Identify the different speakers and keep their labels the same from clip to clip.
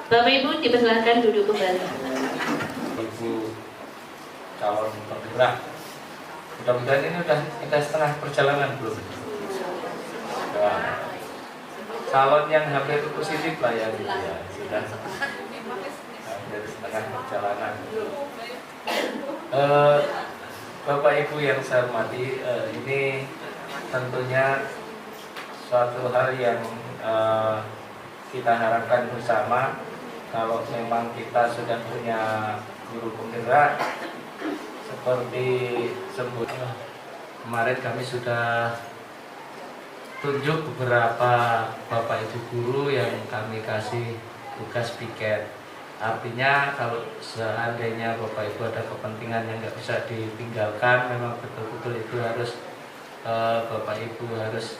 Speaker 1: Bapak Ibu dipersilakan duduk kembali.
Speaker 2: Ibu calon penggerak, mudah-mudahan ini udah setengah perjalanan belum? Nah, calon yang hampir positif lah ya, gitu ya, sudah hampir setengah perjalanan. Bapak Ibu yang saya hormati, ini tentunya suatu hal yang kita harapkan bersama. Kalau memang kita sudah punya guru penggerak seperti sebutnya, kemarin kami sudah tunjuk beberapa Bapak Ibu guru yang kami kasih tugas piket. Artinya kalau seandainya Bapak Ibu ada kepentingan yang nggak bisa ditinggalkan, memang betul-betul itu harus Bapak Ibu harus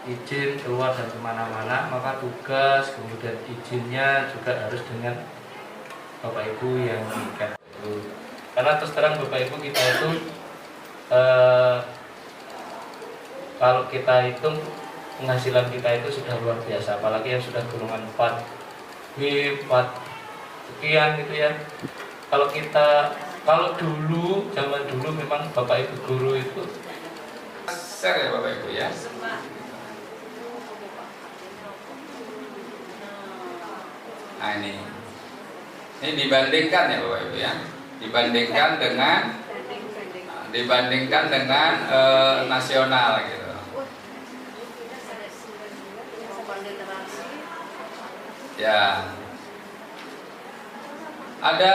Speaker 2: izin keluar dan kemana-mana, maka tugas kemudian izinnya juga harus dengan Bapak Ibu yang piket. Karena terus terang Bapak Ibu kita itu kalau kita hitung penghasilan kita itu sudah luar biasa, apalagi yang sudah golongan 4B, 4 sekian gitu ya. Kalau dulu, zaman dulu memang Bapak Ibu guru itu share ya Bapak Ibu ya. Nah ini dibandingkan ya Bapak Ibu ya, dibandingkan dengan nasional gitu. Ya, ada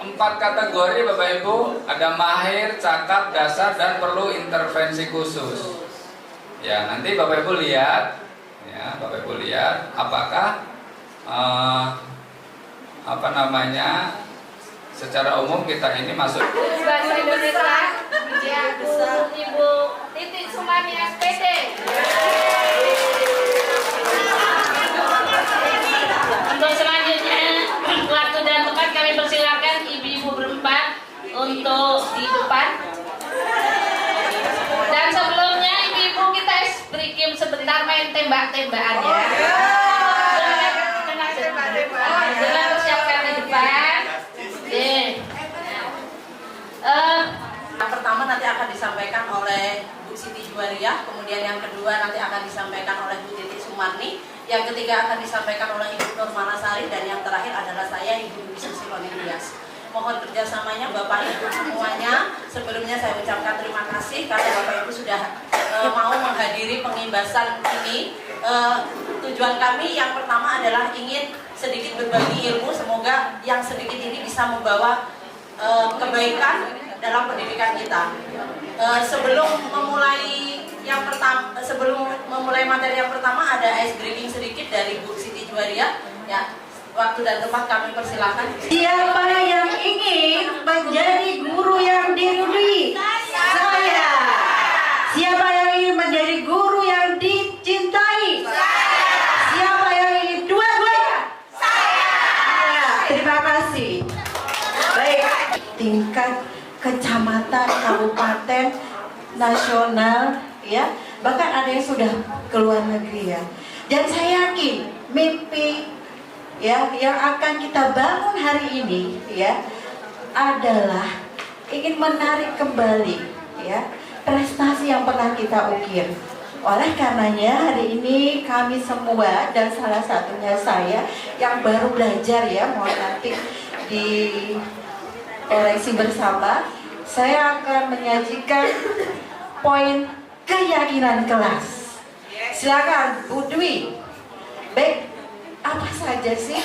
Speaker 2: 4 kategori Bapak Ibu, ada mahir, cakap, dasar, dan perlu intervensi khusus. Ya, nanti Bapak Ibu lihat, ya Bapak Ibu lihat apakah secara umum kita ini masuk
Speaker 1: Bahasa Indonesia ya, Ibu Titik Sumani SPD. Untuk selanjutnya waktu dan tempat kami persilakan ibu-ibu berempat untuk di depan. Dan sebelumnya ibu-ibu kita berikim sebentar main tembak-tembakan ya. Silakan persiapkan di depan.
Speaker 3: Yang pertama nanti akan disampaikan oleh Bu Siti Juwariah, kemudian yang kedua nanti akan disampaikan oleh Bu Titik Sumarni, yang ketiga akan disampaikan oleh Ibu Nur Malasari, dan yang terakhir adalah saya, Ibu Dwi Susi Konilias. Mohon kerjasamanya Bapak Ibu semuanya. Sebelumnya saya ucapkan terima kasih karena Bapak Ibu sudah mau menghadiri pengimbasan ini. Tujuan kami yang pertama adalah ingin sedikit berbagi ilmu, semoga yang sedikit ini bisa membawa kebaikan dalam pendidikan kita. Sebelum memulai materi yang pertama, ada ice breaking sedikit dari Bu Siti Juwariah. Ya, waktu dan tempat kami persilakan.
Speaker 4: Siapa yang ingin menjadi guru yang diridhoi? Saya. Siapa yang ingin menjadi guru yang dicintai? Saya. Siapa yang ingin dua-duanya? Saya. Ya, terima kasih. Baik, tingkat kecamatan, kabupaten, nasional, ya, bahkan ada yang sudah ke luar negeri ya. Dan saya yakin mimpi ya yang akan kita bangun hari ini ya adalah ingin menarik kembali ya prestasi yang pernah kita ukir. Oleh karenanya hari ini kami semua dan salah satunya saya yang baru belajar ya, mohon nanti di koreksi bersama, saya akan menyajikan poin keyakinan kelas. Silakan Bu Dwi. Baik, apa saja sih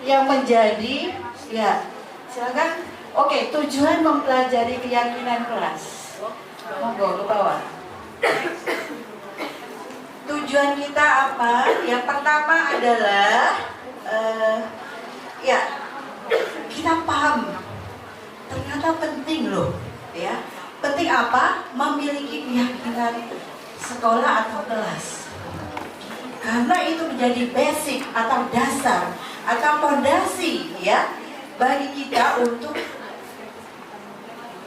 Speaker 4: yang menjadi ya silakan. Oke, tujuan mempelajari keyakinan kelas. Monggo ke bawah. Tujuan kita apa? Yang pertama adalah ya kita paham ternyata penting loh ya. Penting apa? Memiliki keyakinan sekolah atau kelas. Karena itu menjadi basic atau dasar atau fondasi ya bagi kita untuk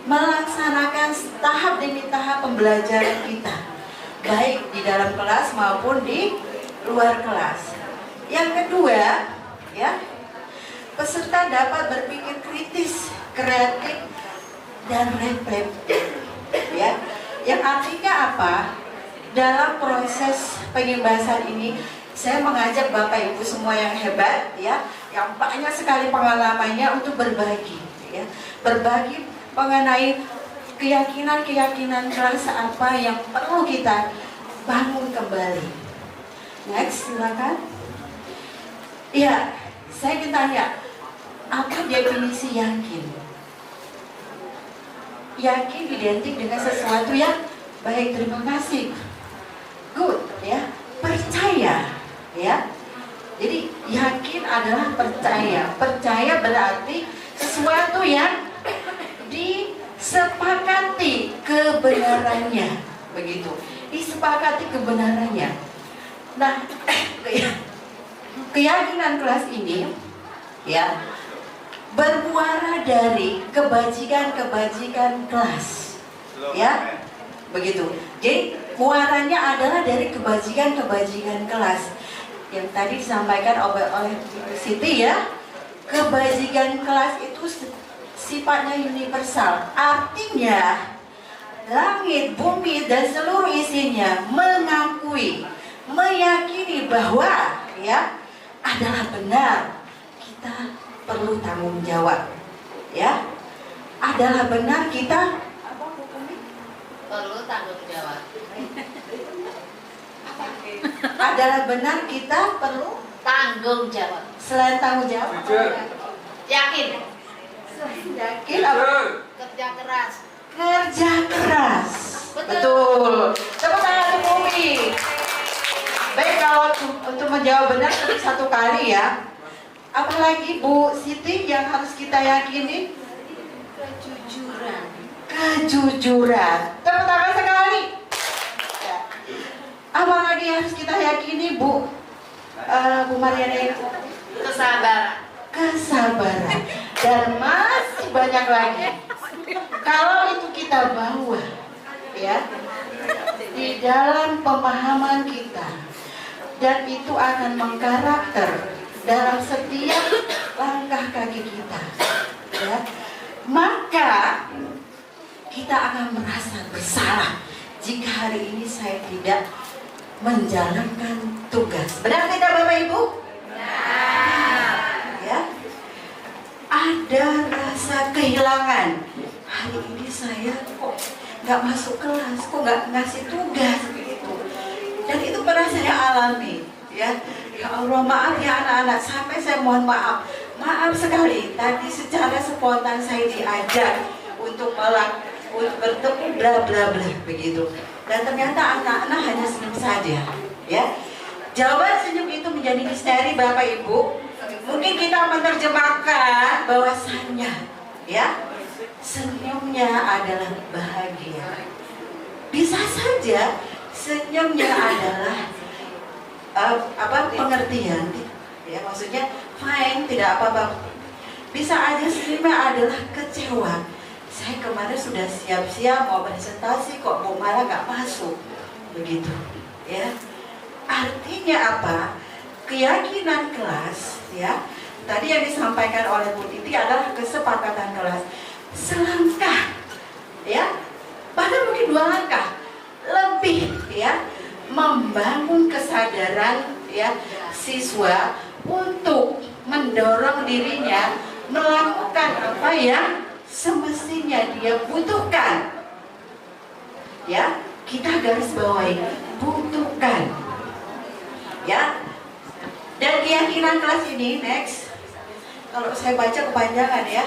Speaker 4: melaksanakan tahap demi tahap pembelajaran kita, baik di dalam kelas maupun di luar kelas. Yang kedua, ya, peserta dapat berpikir kritis, kreatif, dan reflektif. Ya, yang artinya apa? Dalam proses pengembasan ini, saya mengajak Bapak Ibu semua yang hebat, ya, yang banyak sekali pengalamannya untuk berbagi, ya, berbagi mengenai keyakinan-keyakinan keras apa yang perlu kita bangun kembali. Next, silakan. Ya, saya ingin tanya, apa definisi yakin? Yakin identik dengan sesuatu yang baik, terima kasih. Good, ya. Percaya, ya. Jadi yakin adalah percaya. Percaya berarti sesuatu yang disepakati kebenarannya, begitu. Disepakati kebenarannya. Nah, keyakinan kelas ini, ya, bermuara dari kebajikan-kebajikan kelas, ya, begitu. Jadi muaranya adalah dari kebajikan-kebajikan kelas yang tadi disampaikan oleh Siti, ya. Kebajikan kelas itu sifatnya universal, artinya langit, bumi, dan seluruh isinya mengakui, meyakini bahwa, ya, adalah benar. Kita perlu tanggung jawab, ya. Adalah benar kita
Speaker 1: Perlu tanggung jawab.
Speaker 4: adalah benar kita perlu
Speaker 1: Tanggung jawab.
Speaker 4: selain tanggung jawab.
Speaker 1: Yakin.
Speaker 4: Yakin apa?
Speaker 1: Kerja keras.
Speaker 4: Kerja keras.
Speaker 1: Betul.
Speaker 4: Betul. Tepuk tangan untuk Umi. Baik, kalau untuk menjawab benar tadi satu kali, ya. Apalagi Bu Siti yang harus kita yakini?
Speaker 1: Kejujuran.
Speaker 4: Kejujuran. Tepuk tangan sekali. Ya. Apalagi yang harus kita yakini, Bu Mariana?
Speaker 1: Kesabaran.
Speaker 4: Kesabaran. Dan masih banyak lagi. Kalau itu kita bawa, ya, di dalam pemahaman kita, dan itu akan mengkarakter dalam setiap langkah kaki kita, ya, maka kita akan merasa bersalah jika hari ini saya tidak menjalankan tugas. Benar tidak Bapak Ibu? Benar. Ya. Ada rasa kehilangan. Hari ini saya kok nggak masuk kelas, kok nggak ngasih tugas begitu. Dan itu pernah saya alami, ya. Ya Allah, maaf ya anak-anak, sampai saya mohon maaf. Maaf sekali, tadi secara spontan saya diajak untuk bertemu bla bla bla begitu. Dan ternyata anak-anak hanya senyum saja, ya. Jawaban senyum itu menjadi misteri Bapak Ibu. Mungkin kita menerjemahkan bahwasannya, ya, senyumnya adalah bahagia. Bisa saja senyumnya adalah pengertian, ya, maksudnya fine, tidak apa-apa. Bisa aja senyumnya adalah kecewa. Saya kemarin sudah siap-siap mau presentasi kok Bu malah nggak masuk, begitu, ya. Artinya apa? Keyakinan kelas, ya. Tadi yang disampaikan oleh Bu Titi adalah kesepakatan kelas. Selangkah, ya, bahkan mungkin 2 langkah lebih, ya, membangun kesadaran, ya, siswa untuk mendorong dirinya melakukan apa yang semestinya dia butuhkan, ya. Kita garis bawahi butuhkan, ya. Dan keyakinan kelas ini, next, kalau saya baca kepanjangan, ya.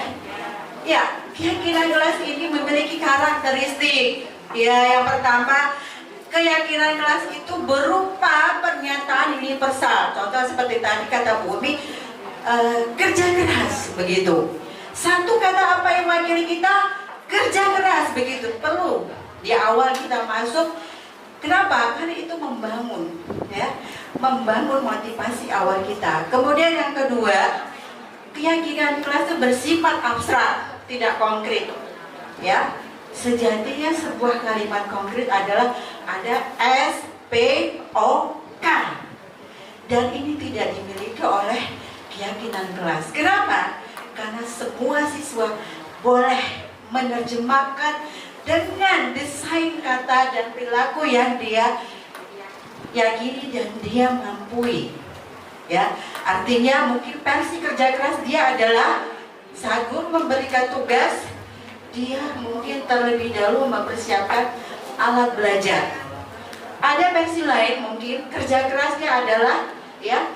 Speaker 4: Ya, keyakinan kelas ini memiliki karakteristik. Ya, yang pertama, keyakinan kelas itu berupa pernyataan universal. Contoh seperti tadi kata Bumi, kerja keras, begitu. Satu kata apa yang mewakili kita? Kerja keras, begitu. Perlu di awal kita masuk. Kenapa? Karena itu membangun, ya, membangun motivasi awal kita. Kemudian yang kedua, keyakinan kelas itu bersifat abstrak, tidak konkret, ya. Sejatinya sebuah kalimat konkret adalah ada SPOK. dan ini tidak dimiliki oleh keyakinan kelas. Kenapa? Karena semua siswa boleh menerjemahkan dengan desain kata dan perilaku yang dia yakini dan dia mampu. Ya, artinya mungkin versi kerja keras dia adalah Sagung memberikan tugas, dia mungkin terlebih dahulu mempersiapkan alat belajar. Ada versi lain mungkin kerja kerasnya adalah ya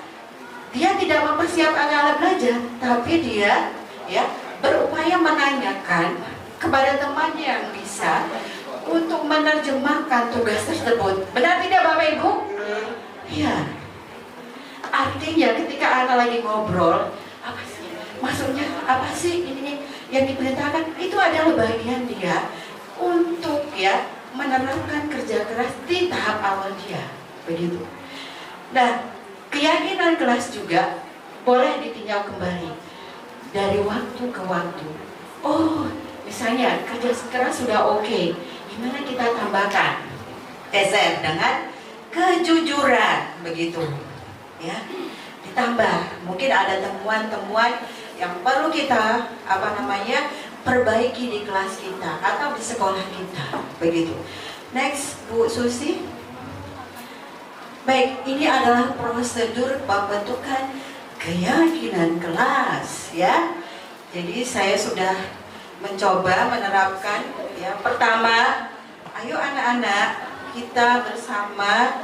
Speaker 4: dia tidak mempersiapkan alat belajar, tapi dia ya berupaya menanyakan kepada temannya yang bisa untuk menerjemahkan tugas tersebut. Benar tidak Bapak Ibu? Ya. Artinya ketika anak lagi ngobrol, apa sih maksudnya, apa sih ini yang diperintahkan, itu adalah bagian dia untuk ya menerapkan kerja keras di tahap awal dia, begitu. Nah, keyakinan kelas juga boleh ditinjau kembali dari waktu ke waktu. Oh, misalnya kerja keras sudah oke, gimana kita tambahkan? Geser dengan kejujuran, begitu. Ya, ditambah mungkin ada temuan-temuan yang perlu kita perbaiki di kelas kita atau di sekolah kita, begitu. Next, Bu Susi. Baik, ini adalah prosedur pembentukan keyakinan kelas, ya. Jadi saya sudah mencoba menerapkan ya. Pertama, ayo anak-anak kita bersama.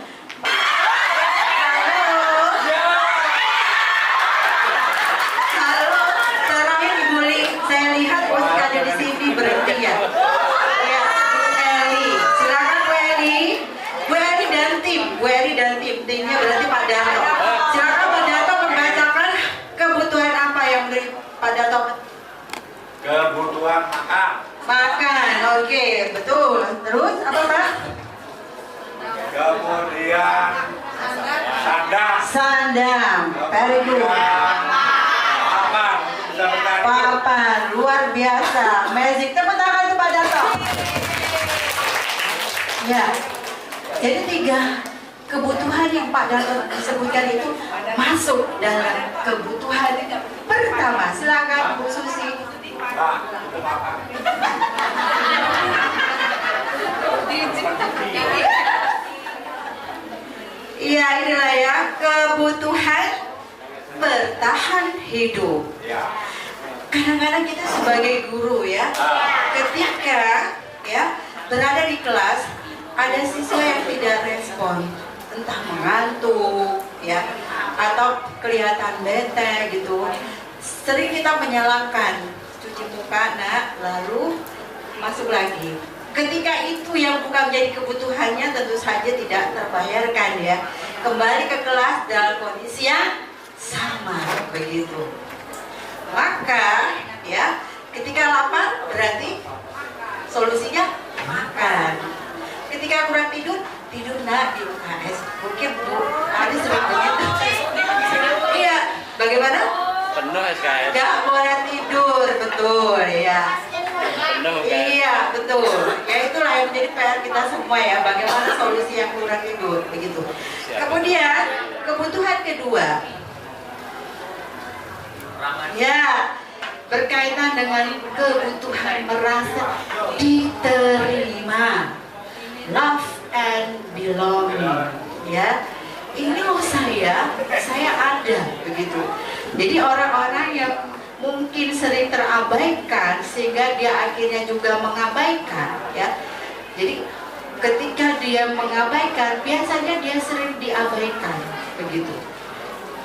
Speaker 4: Saya lihat posisi ada di sini berhenti ya. Ya, Bu Eli, silakan Bu Eli. Bu Eli dan tim, timnya berarti Pak Darto. Silakan Pak Darto membacakan kebutuhan apa yang dari Pak Darto?
Speaker 5: Kebutuhan makan.
Speaker 4: Makan, oke, betul. Terus apa Pak?
Speaker 5: Kemudian sandang.
Speaker 4: Sandang, very good. Papan, luar biasa, magic. Tepuk tangan untuk Pak Darto. Ya, jadi 3 kebutuhan yang Pak Darto disebutkan itu masuk dalam kebutuhan pertama. Silakan Bu Susi. Iya, inilah ya kebutuhan bertahan hidup. Kadang-kadang kita sebagai guru ya, ketika ya berada di kelas, ada siswa yang tidak respon, entah mengantuk ya atau kelihatan bete gitu. Sering kita menyalahkan, cuci muka nak, lalu masuk lagi. Ketika itu yang bukan menjadi kebutuhannya, tentu saja tidak terbayarkan ya. Kembali ke kelas dalam kondisi yang sama, begitu. Maka ya ketika lapar berarti solusinya makan. Ketika kurang tidur nak di UKS. Mungkin Bu Ari sering begitu. Iya, bagaimana?
Speaker 5: Penuh SKS.
Speaker 4: Gak boleh tidur, betul ya.
Speaker 5: Penuh kan?
Speaker 4: Iya, betul. Ya itulah yang menjadi PR kita semua ya. Bagaimana solusi yang kurang tidur, begitu. Kemudian kebutuhan kedua. Ya, berkaitan dengan kebutuhan merasa diterima, love and belonging. Ya, ini loh saya ada begitu. Jadi orang-orang yang mungkin sering terabaikan sehingga dia akhirnya juga mengabaikan. Ya, jadi ketika dia mengabaikan, biasanya dia sering diabaikan begitu.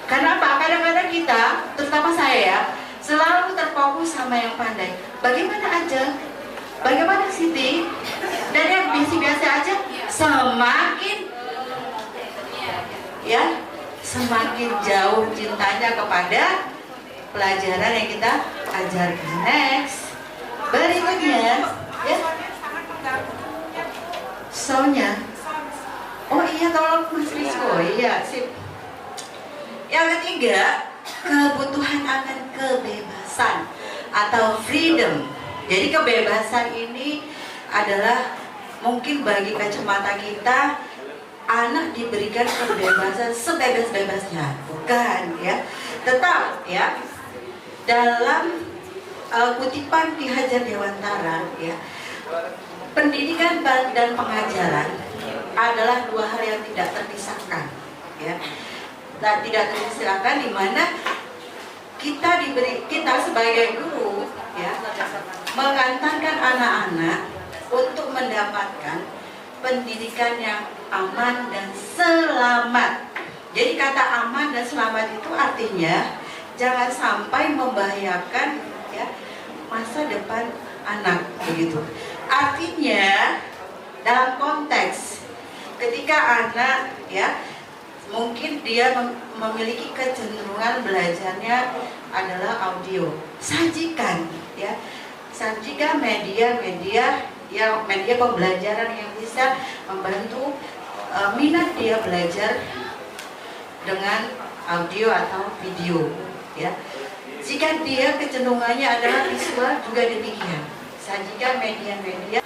Speaker 4: Karena apa? Kadang-kadang kita, terutama saya, selalu terfokus sama yang pandai. Bagaimana aja? Bagaimana Siti? Dan yang biasa-biasa aja, semakin jauh cintanya kepada pelajaran yang kita ajarkan. Next, berikutnya, ya. Soalnya, oh iya tolong Mas Rizko, iya sip. Yang ketiga, kebutuhan akan kebebasan atau freedom. Jadi kebebasan ini adalah mungkin bagi kacamata kita anak diberikan kebebasan sebebas-bebasnya, bukan ya. Tetap ya, dalam kutipan Ki Hajar Dewantara ya, pendidikan dan pengajaran adalah dua hal yang tidak terpisahkan ya. Dan tidak terpisahkan, di mana kita sebagai guru ya, mengantarkan anak-anak untuk mendapatkan pendidikan yang aman dan selamat. Jadi kata aman dan selamat itu artinya jangan sampai membahayakan ya masa depan anak, begitu. Artinya dalam konteks ketika anak ya mungkin dia memiliki kecenderungan belajarnya adalah audio, sajikan media pembelajaran yang bisa membantu minat dia belajar dengan audio atau video ya. Jika dia kecenderungannya adalah visual juga demikian, sajikan media-media.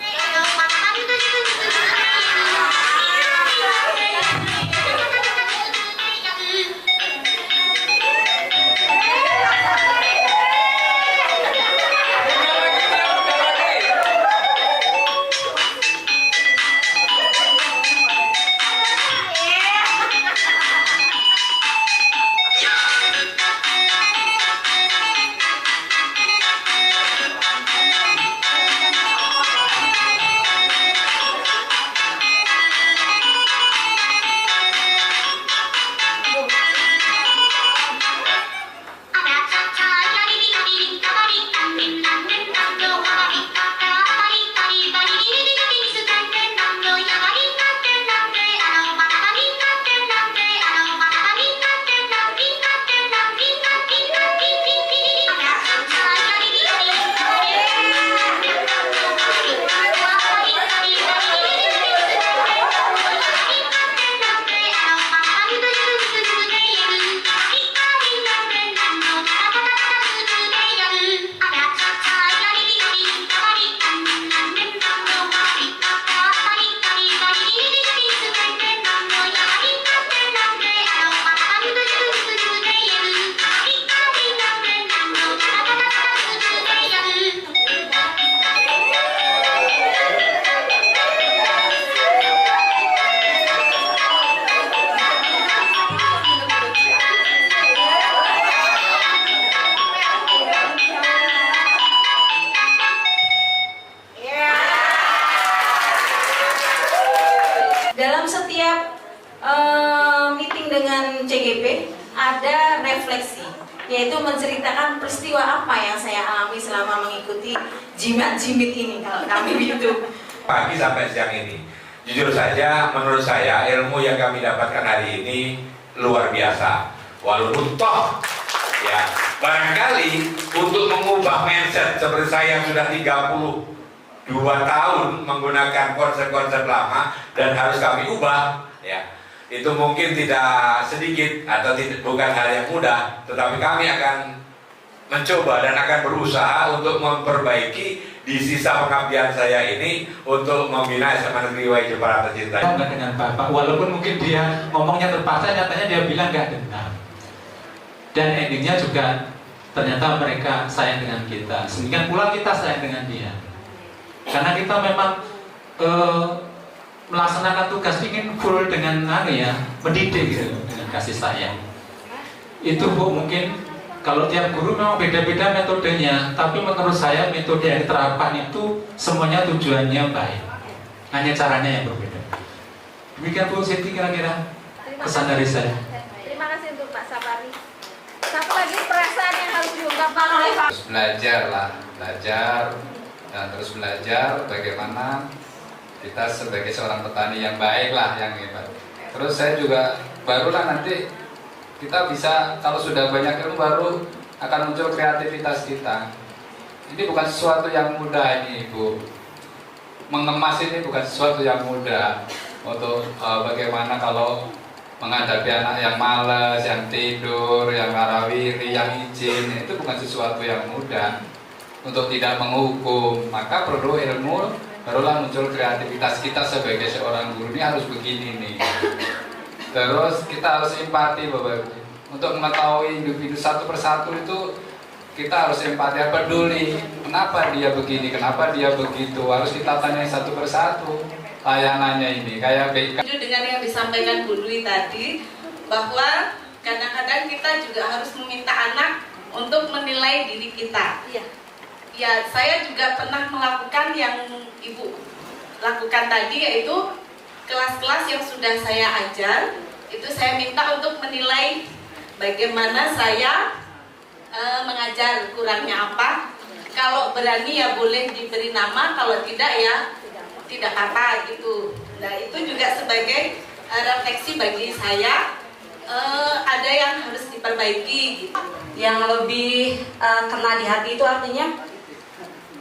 Speaker 6: Dalam setiap meeting dengan CGP ada refleksi, yaitu menceritakan peristiwa apa yang saya alami selama mengikuti jimat-jimit ini, kalau kami begitu.
Speaker 5: Pagi sampai siang ini, jujur saja menurut saya ilmu yang kami dapatkan hari ini luar biasa. Walaupun toh ya barangkali untuk mengubah mindset seperti saya yang sudah 32 tahun menggunakan konsep-konsep lama dan harus kami ubah ya, itu mungkin tidak sedikit atau bukan hal yang mudah, tetapi kami akan mencoba dan akan berusaha untuk memperbaiki di sisa pengabdian saya ini untuk membina SMA Negeri YJ Jepara tercinta.
Speaker 7: Dengan Bapak, walaupun mungkin dia ngomongnya terpaksa, nyatanya dia bilang gak dengar. Dan endingnya juga ternyata mereka sayang dengan kita, sehingga pula kita sayang dengan dia. Karena kita memang melaksanakan tugas ingin full dengan mendidik gitu, dengan kasih sayang. Itu Bu, mungkin kalau tiap guru memang beda-beda metodenya, tapi menurut saya metode yang diterapkan itu semuanya tujuannya baik, hanya caranya yang berbeda. Demikian Bu Siti kira-kira pesan dari saya.
Speaker 8: Terima kasih untuk Pak Sapari. Satu lagi perasaan yang harus diungkapkan oleh Pak.
Speaker 9: Terus belajar dan terus belajar bagaimana kita sebagai seorang petani yang baik lah, yang hebat. Terus saya juga barulah nanti kita bisa, kalau sudah banyak ilmu baru akan muncul kreativitas kita. Ini bukan sesuatu yang mudah ini Bu, mengemas ini bukan sesuatu yang mudah. Untuk bagaimana kalau menghadapi anak yang malas, yang tidur, yang warawiri, yang izin, itu bukan sesuatu yang mudah. Untuk tidak menghukum, maka perlu ilmu, barulah muncul kreativitas kita sebagai seorang guru ini harus begini nih. Terus kita harus empati Bapak Ibu. Untuk mengetahui individu satu persatu itu kita harus empati, peduli. Kenapa dia begini, kenapa dia begitu. Harus kita tanya satu persatu layanannya ini. Kayak BK.
Speaker 3: Dengan yang disampaikan Bu Dwi tadi, bahwa kadang-kadang kita juga harus meminta anak untuk menilai diri kita. Ya, saya juga pernah melakukan yang Ibu lakukan tadi, yaitu kelas-kelas yang sudah saya ajar, itu saya minta untuk menilai bagaimana saya mengajar, kurangnya apa. Kalau berani ya boleh diberi nama, kalau tidak ya tidak apa gitu. Nah, itu juga sebagai refleksi bagi saya, ada yang harus diperbaiki gitu.
Speaker 6: Yang lebih kena di hati itu artinya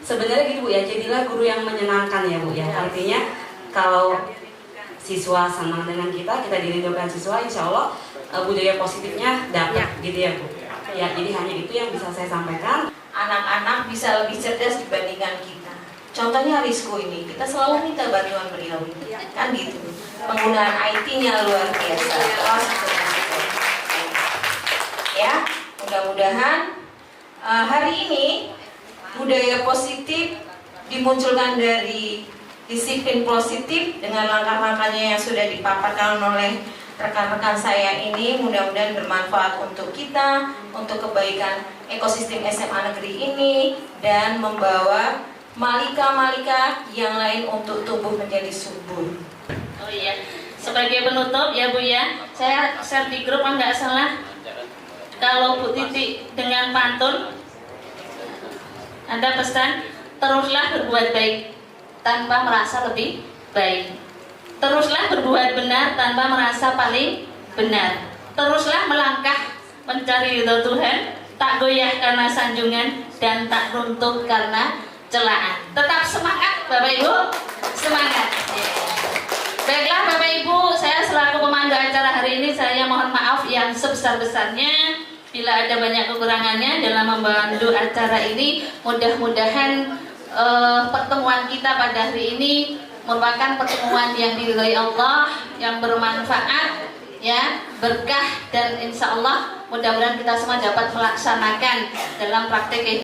Speaker 6: sebenarnya gitu Bu ya, jadilah guru yang menyenangkan ya Bu ya. Artinya kalau siswa senang dengan kita dirindukan siswa, insya Allah budaya positifnya dapat gitu ya Bu. Ya, jadi hanya itu yang bisa saya sampaikan. Anak-anak bisa lebih cerdas dibandingkan kita. Contohnya Rizko ini, kita selalu minta bantuan beliau, kan gitu. Penggunaan IT-nya luar biasa. Ya, mudah-mudahan hari ini budaya positif dimunculkan dari disiplin positif dengan langkah-langkahnya yang sudah dipaparkan oleh rekan-rekan saya ini, mudah-mudahan bermanfaat untuk kita, untuk kebaikan ekosistem SMA negeri ini, dan membawa malika-malika yang lain untuk tumbuh menjadi subur.
Speaker 1: Oh iya, sebagai penutup ya Bu ya, saya share di grup nggak salah. Kalau Bu Titi dengan pantun, ada pesan, teruslah berbuat baik tanpa merasa lebih baik. Teruslah berbuat benar tanpa merasa paling benar. Teruslah melangkah mencari ridho Tuhan, tak goyah karena sanjungan dan tak runtuh karena celaan. Tetap semangat Bapak Ibu, semangat. Baiklah Bapak Ibu, saya selaku pemandu acara hari ini, saya mohon maaf yang sebesar-besarnya bila ada banyak kekurangannya dalam membantu acara ini. Mudah-mudahan pertemuan kita pada hari ini merupakan pertemuan yang diridhoi Allah, yang bermanfaat, ya, berkah, dan insya Allah mudah-mudahan kita semua dapat melaksanakan dalam praktek